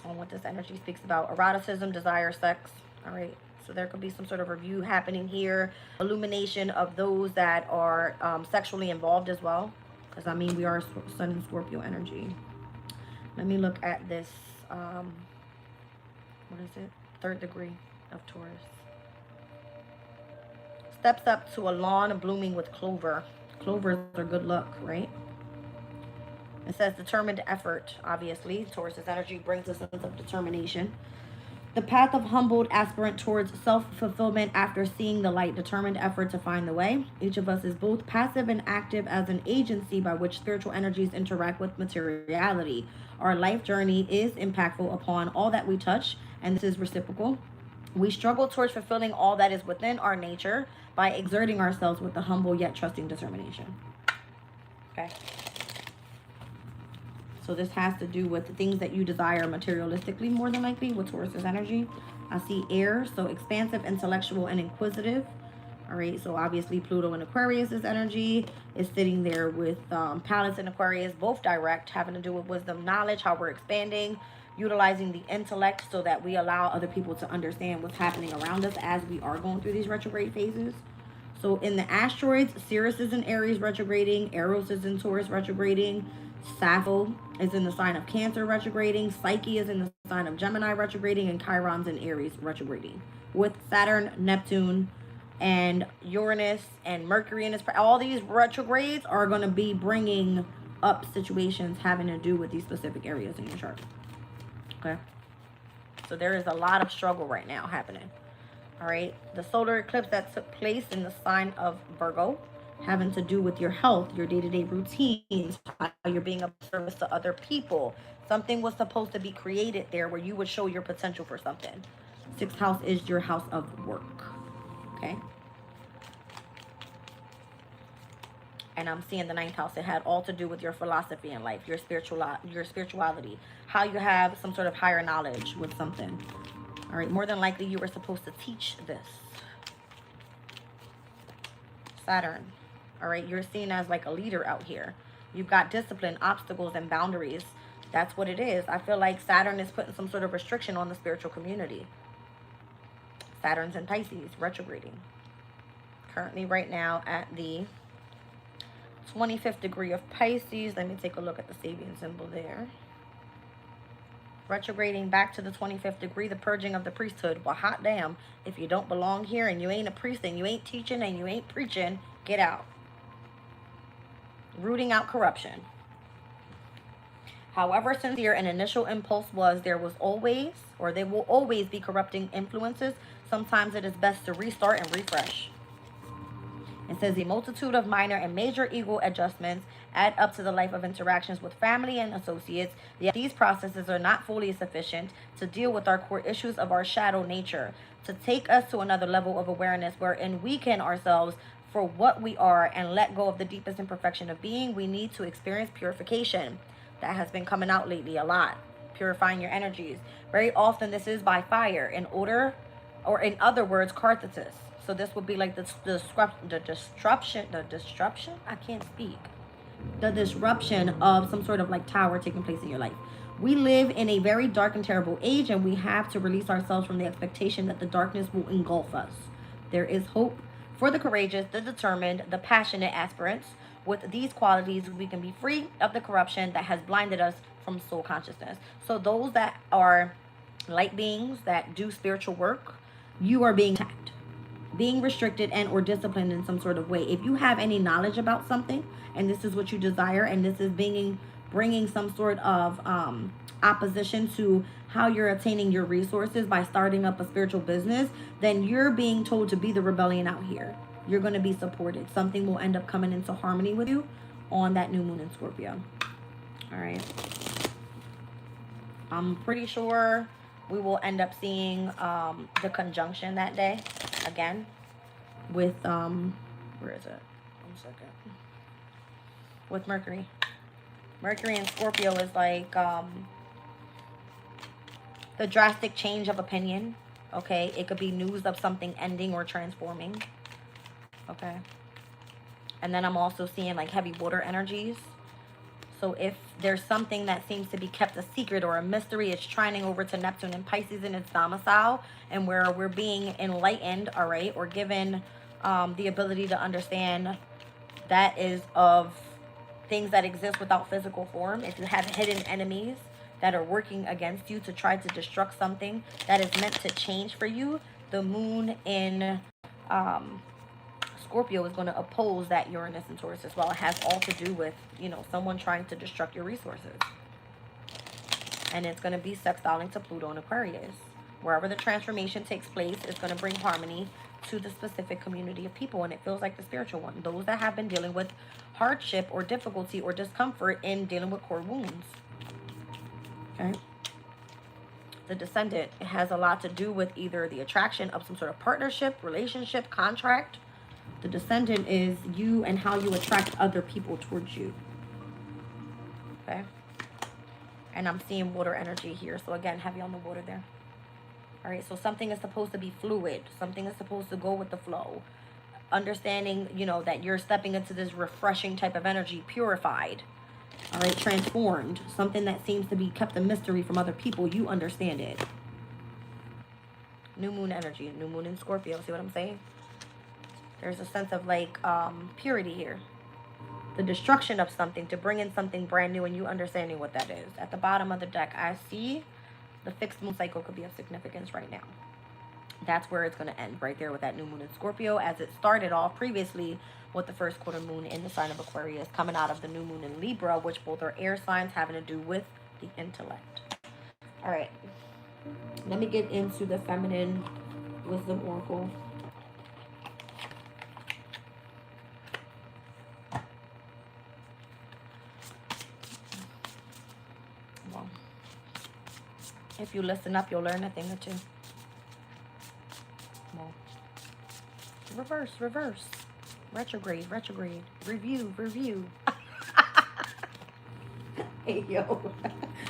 on what this energy speaks about. Eroticism, desire, sex. All right, so there could be some sort of review happening here. Illumination of those that are sexually involved as well, because I mean we are Sun and Scorpio energy. Let me look at this. What is it? 3rd degree of Taurus. Steps up to a lawn blooming with clover. Clovers are good luck, right? It says determined effort, obviously. Taurus's energy brings a sense of determination. The path of humbled aspirant towards self-fulfillment after seeing the light, determined effort to find the way. Each of us is both passive and active as an agency by which spiritual energies interact with materiality. Our life journey is impactful upon all that we touch, and this is reciprocal. We struggle towards fulfilling all that is within our nature by exerting ourselves with a humble yet trusting determination. Okay. So this has to do with the things that you desire materialistically, more than likely, with Taurus's energy. I see air, so expansive, intellectual, and inquisitive. All right, so obviously Pluto and Aquarius's energy is sitting there with Pallas and Aquarius, both direct, having to do with wisdom, knowledge, how we're expanding, utilizing the intellect so that we allow other people to understand what's happening around us as we are going through these retrograde phases. So in the asteroids, Sirius is in Aries retrograding, Eros is in Taurus retrograding, Sappho is in the sign of Cancer retrograding, Psyche is in the sign of Gemini retrograding, and Chiron's in Aries retrograding. With Saturn, Neptune, and Uranus, and Mercury in its... all these retrogrades are going to be bringing up situations having to do with these specific areas in your chart. Okay? So there is a lot of struggle right now happening. All right? The solar eclipse that took place in the sign of Virgo, having to do with your health, your day-to-day routines, how you're being of service to other people. Something was supposed to be created there where you would show your potential for something. 6th house is your house of work. Okay? And I'm seeing the 9th house. It had all to do with your philosophy in life, your spirituality, how you have some sort of higher knowledge with something. All right, more than likely you were supposed to teach this. Saturn. All right, you're seen as like a leader out here. You've got discipline, obstacles, and boundaries. That's what it is. I feel like Saturn is putting some sort of restriction on the spiritual community. Saturn's in Pisces, retrograding. Currently right now at the 25th degree of Pisces. Let me take a look at the Sabian symbol there. Retrograding back to the 25th degree, the purging of the priesthood. Well, hot damn, if you don't belong here and you ain't a priest and you ain't teaching and you ain't preaching, get out. Rooting out corruption. However sincere an initial impulse was, there will always be corrupting influences. Sometimes it is best to restart and refresh. It says the multitude of minor and major ego adjustments add up to the life of interactions with family and associates. Yet these processes are not fully sufficient to deal with our core issues of our shadow nature, to take us to another level of awareness wherein we can ourselves for what we are and let go of the deepest imperfection of being. We need to experience purification. That has been coming out lately a lot. Purifying your energies. Very often this is by fire, in other words, catharsis. So this would be like the disruption, I can't speak. The disruption of some sort of like tower taking place in your life. We live in a very dark and terrible age, and we have to release ourselves from the expectation that the darkness will engulf us. There is hope for the courageous, the determined, the passionate aspirants. With these qualities, we can be free of the corruption that has blinded us from soul consciousness. So those that are light beings that do spiritual work, you are being attacked, being restricted and or disciplined in some sort of way. If you have any knowledge about something and this is what you desire, and this is bringing some sort of opposition to how you're attaining your resources by starting up a spiritual business, then you're being told to be the rebellion out here. You're going to be supported. Something will end up coming into harmony with you on that new moon in Scorpio. All right. I'm pretty sure we will end up seeing the conjunction that day again with where is it? 1 second. With Mercury. Mercury in Scorpio is like the drastic change of opinion. Okay, it could be news of something ending or transforming. Okay, and then I'm also seeing like heavy water energies. So if there's something that seems to be kept a secret or a mystery, it's trining over to Neptune and Pisces in its domicile, and where we're being enlightened, all right, or given the ability to understand that is of things that exist without physical form. If you have hidden enemies that are working against you to try to destruct something that is meant to change for you, the moon in Scorpio is going to oppose that Uranus and Taurus as well. It has all to do with, someone trying to destruct your resources. And it's going to be sextiling to Pluto and Aquarius. Wherever the transformation takes place, it's going to bring harmony to the specific community of people. And it feels like the spiritual one. Those that have been dealing with hardship or difficulty or discomfort in dealing with core wounds. Okay. The descendant, it has a lot to do with either the attraction of some sort of partnership, relationship, contract. The descendant is you and how you attract other people towards you. Okay. And I'm seeing water energy here. So again, heavy on the water there. All right. So something is supposed to be fluid. Something is supposed to go with the flow. Understanding, that you're stepping into this refreshing type of energy, purified. All right. Transformed. Something that seems to be kept a mystery from other people. You understand it. New moon energy. New moon in Scorpio. See what I'm saying? There's a sense of like purity here. The destruction of something to bring in something brand new and you understanding what that is. At the bottom of the deck, I see the fixed moon cycle could be of significance right now. That's where it's going to end right there with that new moon in Scorpio, as it started off previously with the first quarter moon in the sign of Aquarius, coming out of the new moon in Libra, which both are air signs having to do with the intellect. All right. Let me get into the feminine wisdom oracle. If you listen up, you'll learn a thing or two. Well, reverse, retrograde, review. Hey, yo,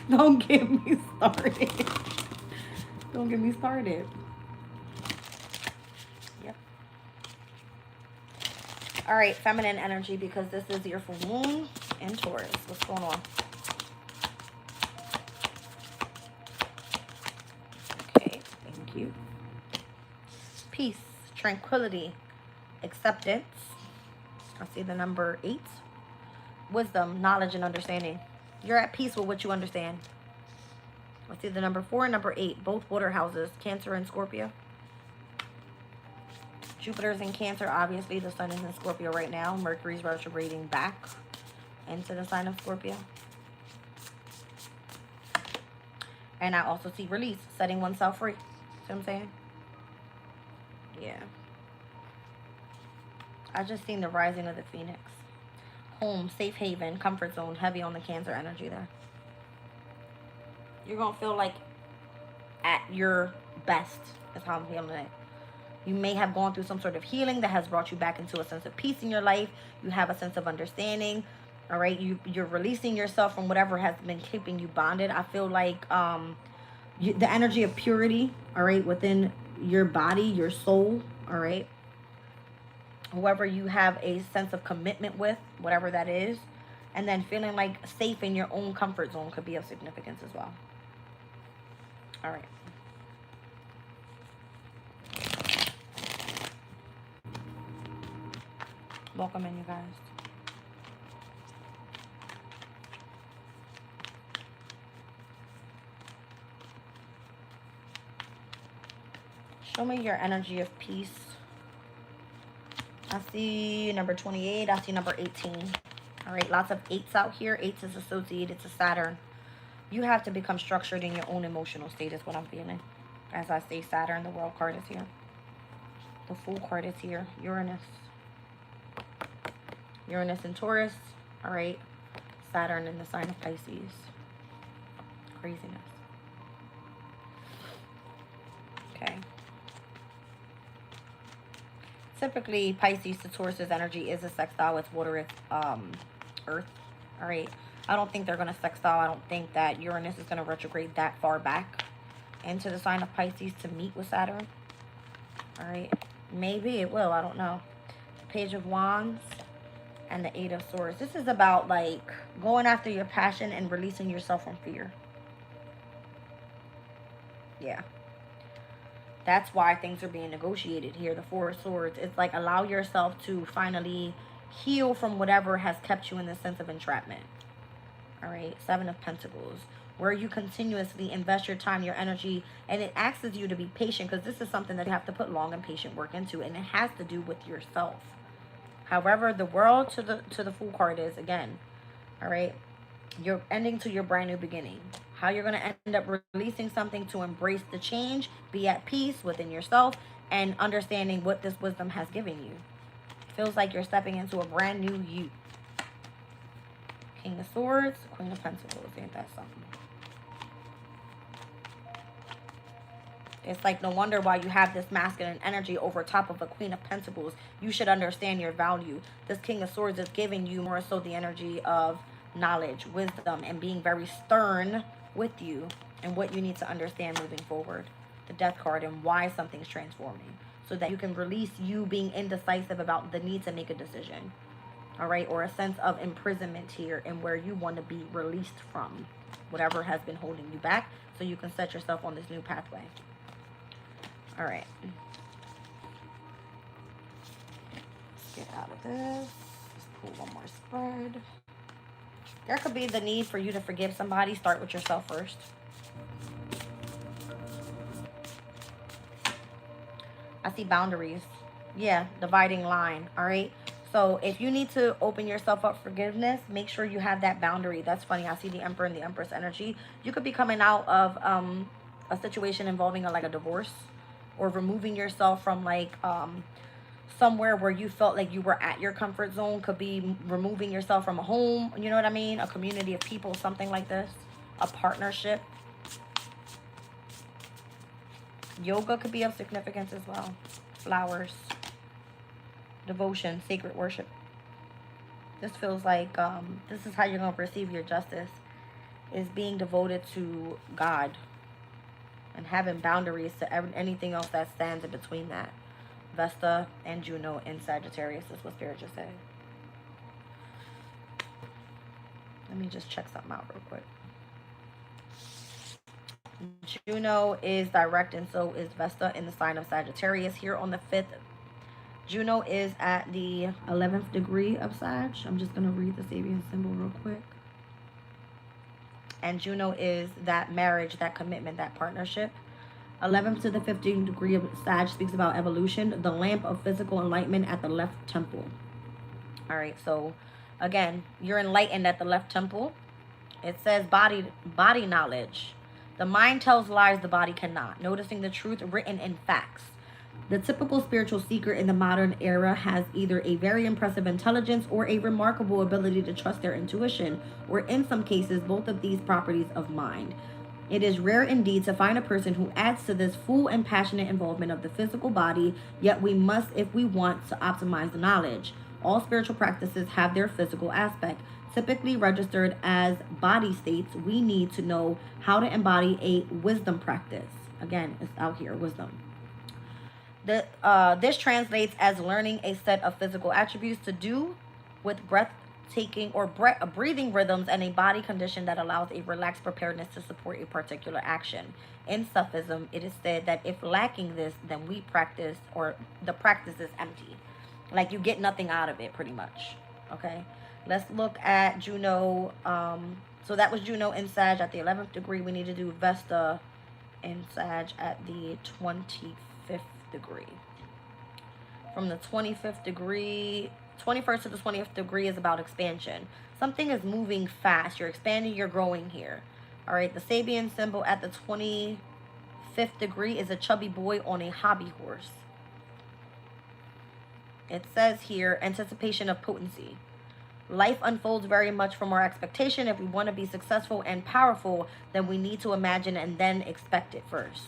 don't get me started. Don't get me started. Yep. All right, feminine energy, because this is your full moon in Taurus. What's going on? You. Peace, tranquility, acceptance. I see the number 8. Wisdom, knowledge, and understanding. You're at peace with what you understand. Let's see the number 4 and number 8, both water houses, Cancer and Scorpio. Jupiter's in Cancer, obviously. The sun is in Scorpio right now. Mercury's retrograding back into the sign of Scorpio. And I also see release, setting oneself free. See what I'm saying? Yeah. I just seen the rising of the Phoenix. Home, safe haven, comfort zone, heavy on the Cancer energy there. You're going to feel like at your best is how I'm feeling it. You may have gone through some sort of healing that has brought you back into a sense of peace in your life. You have a sense of understanding. All right. You're releasing yourself from whatever has been keeping you bonded. I feel like the energy of purity, all right, within your body, your soul, all right. Whoever you have a sense of commitment with, whatever that is, and then feeling like safe in your own comfort zone could be of significance as well. All right. Welcome in, you guys. Show me your energy of peace. I see number 28. I see number 18. All right, lots of 8s out here. 8s is associated to Saturn. You have to become structured in your own emotional state is what I'm feeling. As I say, Saturn, the World card is here. The Fool card is here. Uranus. Uranus in Taurus. All right. Saturn in the sign of Pisces. Craziness. Okay. Typically, Pisces to Taurus's energy is a sextile. It's water, it's earth. All right. I don't think they're going to sextile. I don't think that Uranus is going to retrograde that far back into the sign of Pisces to meet with Saturn. All right. Maybe it will. I don't know. Page of Wands and the 8 of Swords. This is about like going after your passion and releasing yourself from fear. Yeah. That's why things are being negotiated here. The 4 of Swords. It's like allow yourself to finally heal from whatever has kept you in the sense of entrapment. All right. 7 of Pentacles. Where you continuously invest your time, your energy, and it asks you to be patient because this is something that you have to put long and patient work into, and it has to do with yourself. However, the world to the Fool card is, again, all right, you're ending to your brand new beginning. How you're going to end up releasing something to embrace the change, be at peace within yourself, and understanding what this wisdom has given you. Feels like you're stepping into a brand new you. King of Swords, Queen of Pentacles. Ain't that something? It's like no wonder why you have this masculine energy over top of a Queen of Pentacles. You should understand your value. This King of Swords is giving you more so the energy of knowledge, wisdom, and being very stern with you and what you need to understand moving forward. The Death card and why something's transforming. So that you can release you being indecisive about the need to make a decision. All right? Or a sense of imprisonment here and where you want to be released from. Whatever has been holding you back. So you can set yourself on this new pathway. All right. Let's get out of this. Let's pull one more spread. There could be the need for you to forgive somebody. Start with yourself first. I see boundaries. Yeah, dividing line. All right. So if you need to open yourself up for forgiveness, make sure you have that boundary. That's funny. I see the Emperor and the Empress energy. You could be coming out of a situation involving like a divorce. Or removing yourself from like somewhere where you felt like you were at your comfort zone. Could be removing yourself from a home, you know what I mean? A community of people, something like this. A partnership. Yoga could be of significance as well. Flowers. Devotion, sacred worship. This feels like this is how you're going to perceive your justice. Is being devoted to God. And having boundaries to anything else that stands in between that. Vesta and Juno in Sagittarius is what Spirit just said. Let me just check something out real quick. Juno is direct and so is Vesta in the sign of Sagittarius here on the 5th. Juno is at the 11th degree of Sag. I'm just going to read the Sabian symbol real quick. And Juno is that marriage, that commitment, that partnership. 11th to the 15th degree of Sag speaks about evolution, the lamp of physical enlightenment at the left temple. All right, so again, you're enlightened at the left temple. It says body knowledge. The mind tells lies the body cannot. Noticing the truth written in facts. The typical spiritual seeker in the modern era has either a very impressive intelligence or a remarkable ability to trust their intuition, or in some cases, both of these properties of mind. It is rare indeed to find a person who adds to this full and passionate involvement of the physical body, yet we must if we want to optimize the knowledge. All spiritual practices have their physical aspect. Typically registered as body states, we need to know how to embody a wisdom practice. Again, it's out here, wisdom. This translates as learning a set of physical attributes to do with breathtaking or breathing rhythms and a body condition that allows a relaxed preparedness to support a particular action. In Sufism, it is said that if lacking this, then we practice, or the practice is empty. Like you get nothing out of it, pretty much. Okay, let's look at Juno. So that was Juno in Sag at the 11th degree. We need to do Vesta in Sag at the 25th degree. From the 25th degree, 21st to the 20th degree is about expansion. Something is moving fast. You're expanding, you're growing here. All right, the Sabian symbol at the 25th degree is a chubby boy on a hobby horse. It says here, anticipation of potency. Life unfolds very much from our expectation. If we want to be successful and powerful, then we need to imagine and then expect it first.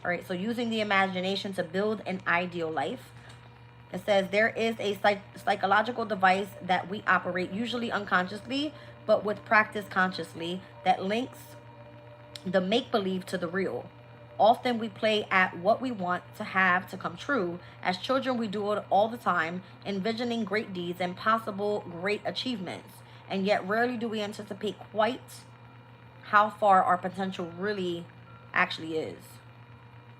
All right, so using the imagination to build an ideal life. It says there is a psychological device that we operate, usually unconsciously, but with practice consciously, that links the make-believe to the real. Often we play at what we want to have to come true. As children, we do it all the time, envisioning great deeds and possible great achievements. And yet rarely do we anticipate quite how far our potential really actually is.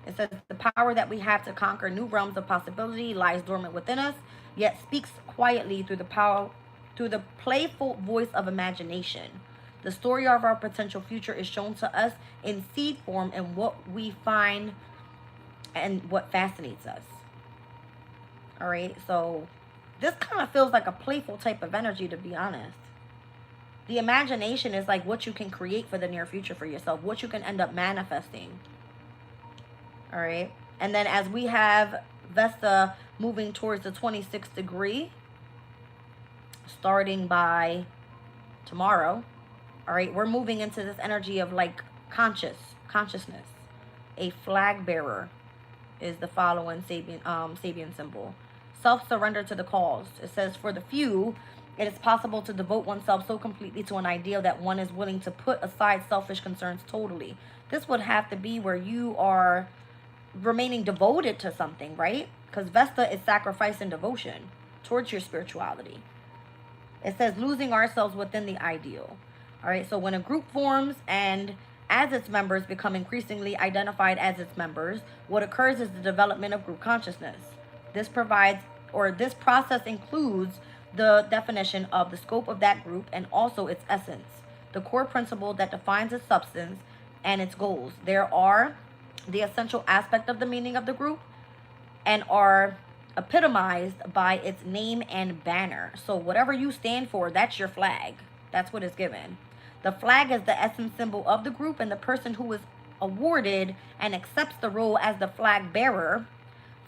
It says the power that we have to conquer new realms of possibility lies dormant within us, yet speaks quietly through the playful voice of imagination. The story of our potential future is shown to us in seed form in what we find and what fascinates us. All right, so this kind of feels like a playful type of energy, to be honest. The imagination is like what you can create for the near future for yourself, what you can end up manifesting. All right, and then as we have Vesta moving towards the 26th degree, starting by tomorrow. All right, we're moving into this energy of like consciousness. A flag bearer is the following Sabian symbol. Self-surrender to the cause. It says, for the few, it is possible to devote oneself so completely to an ideal that one is willing to put aside selfish concerns totally. This would have to be where you are remaining devoted to something, right? Because Vesta is sacrifice and devotion towards your spirituality. It says losing ourselves within the ideal. All right, so when a group forms and as its members become increasingly identified as its members, what occurs is the development of group consciousness. This process includes the definition of the scope of that group and also its essence, the core principle that defines its substance and its goals. There are the essential aspect of the meaning of the group and are epitomized by its name and banner. So whatever you stand for, that's your flag. That's what is given. The flag is the essence symbol of the group, and the person who is awarded and accepts the role as the flag bearer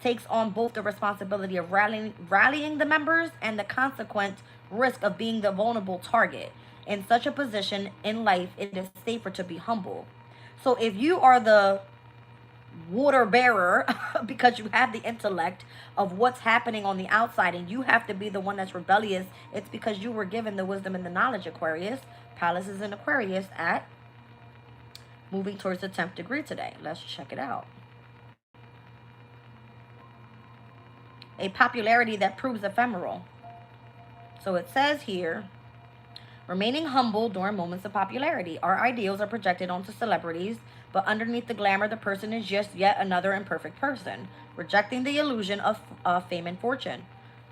takes on both the responsibility of rallying the members and the consequent risk of being the vulnerable target. In such a position in life, it is safer to be humble. So if you are the water bearer because you have the intellect of what's happening on the outside and you have to be the one that's rebellious, it's because you were given the wisdom and the knowledge. Aquarius, Palace is in Aquarius at moving towards the 10th degree today. Let's check it out. A popularity that proves ephemeral. So it says here, remaining humble during moments of popularity. Our ideals are projected onto celebrities, but underneath the glamour, the person is just yet another imperfect person, rejecting the illusion of fame and fortune.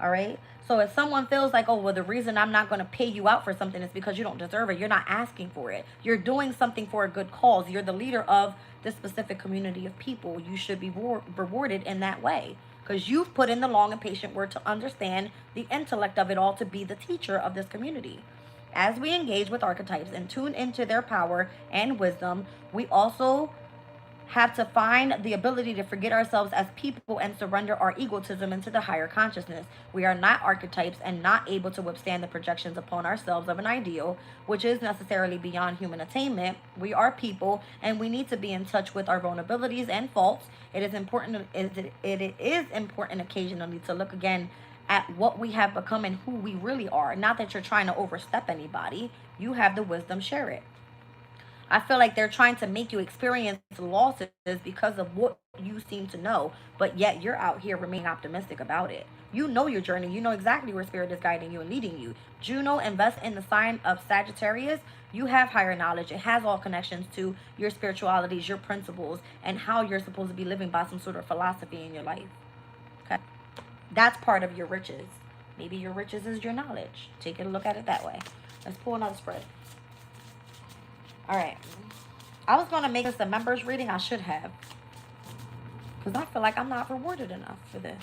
All right. So if someone feels like, oh, well, the reason I'm not going to pay you out for something is because you don't deserve it, you're not asking for it. You're doing something for a good cause. You're the leader of this specific community of people. You should be rewarded in that way because you've put in the long and patient work to understand the intellect of it all, to be the teacher of this community. As we engage with archetypes and tune into their power and wisdom, we also have to find the ability to forget ourselves as people and surrender our egotism into the higher consciousness. We are not archetypes and not able to withstand the projections upon ourselves of an ideal, which is necessarily beyond human attainment. We are people, and we need to be in touch with our vulnerabilities and faults. It is important. It is important occasionally to look again at what we have become and who we really are. Not that you're trying to overstep anybody. You have the wisdom, share it. I feel like they're trying to make you experience losses because of what you seem to know, but yet you're out here remaining optimistic about it. You know your journey. You know exactly where spirit is guiding you and leading you. Juno invests in the sign of Sagittarius. You have higher knowledge. It has all connections to your spiritualities, your principles, and how you're supposed to be living by some sort of philosophy in your life. Okay? That's part of your riches. Maybe your riches is your knowledge. Take a look at it that way. Let's pull another spread. All right. I was going to make this a members reading. I should have. Because I feel like I'm not rewarded enough for this.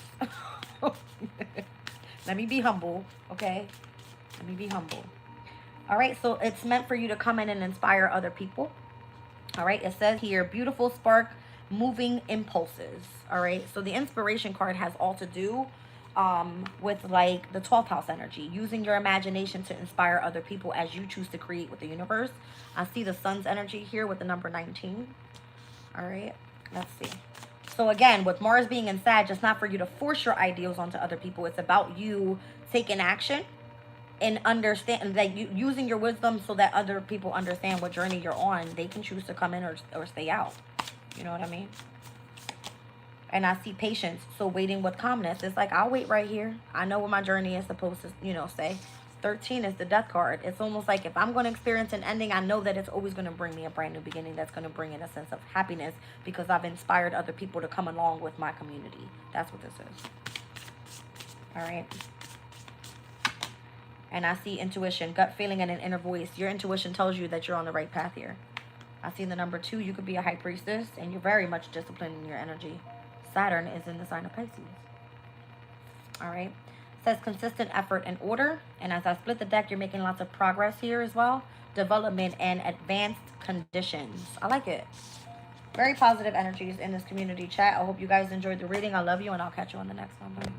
Let me be humble. Okay? Let me be humble. All right. So it's meant for you to come in and inspire other people. All right. It says here, beautiful spark, moving impulses. All right. So the inspiration card has all to do with like the 12th house energy, using your imagination to inspire other people as you choose to create with the universe. I see the sun's energy here with the number 19. All right, let's see. So again, with Mars being in Sag, it's not for you to force your ideals onto other people. It's about you taking action and understand that you using your wisdom so that other people understand what journey you're on. They can choose to come in or stay out. You know what I mean? And I see patience, so waiting with calmness. It's like, I'll wait right here. I know what my journey is supposed to, say. 13 is the death card. It's almost like if I'm going to experience an ending, I know that it's always going to bring me a brand new beginning that's going to bring in a sense of happiness because I've inspired other people to come along with my community. That's what this is. All right. And I see intuition, gut feeling, and an inner voice. Your intuition tells you that you're on the right path here. I see the number 2. You could be a high priestess, and you're very much disciplined in your energy. Saturn is in the sign of Pisces. All right. It says consistent effort and order. And as I split the deck, you're making lots of progress here as well. Development and advanced conditions. I like it. Very positive energies in this community chat. I hope you guys enjoyed the reading. I love you, and I'll catch you on the next one. Bye.